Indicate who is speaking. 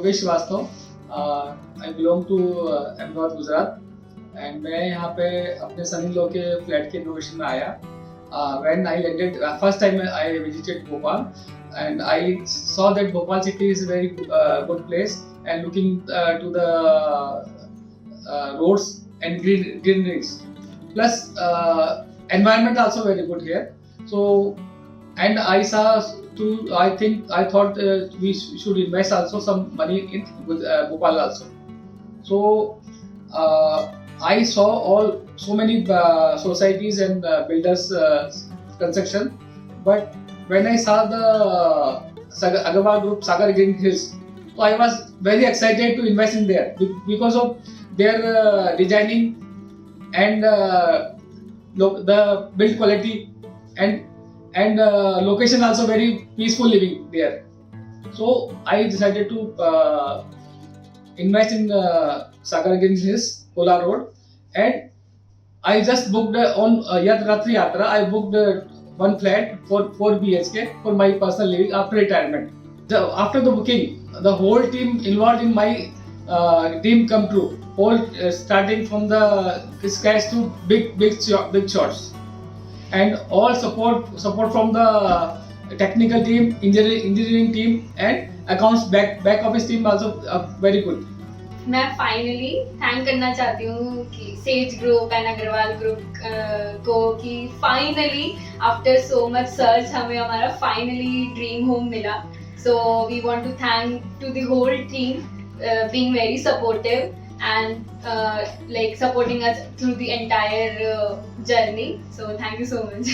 Speaker 1: Yogesh Shrivastava. I belong to Ahmedabad Gujarat and मैं यहाँ पे अपने सन इन लॉ के फ्लैट के इनोवेशन में आया. When I landed first time I visited Bhopal and I saw that Bhopal city is a very good place and looking to the roads and greeneries plus environment also very good here. So and I saw I thought we should invest also some money in Bhopal also. So I saw so many societies and builders construction, but when I saw the Agarwal Group Sagar Green Hills, so I was very excited to invest in there because of their designing and the build quality and location also very peaceful living there. So I decided to invest in Sagar Green Hills, Kola Road, and I just booked on Ratri Yatra. I booked one flat for 4 BHK for my personal living after retirement. After the booking, the whole team involved in my dream come true. Starting from the scratch to big shots, and all support from the technical team, engineering team, and accounts back office team also very good.
Speaker 2: मैं finally thank करना चाहती हूँ कि Sage group and Agarwal group को कि finally after so much search हमें हमारा finally dream home मिला. So we want to thank to the whole team being very supportive and like supporting us through the entire journey. So thank you so much.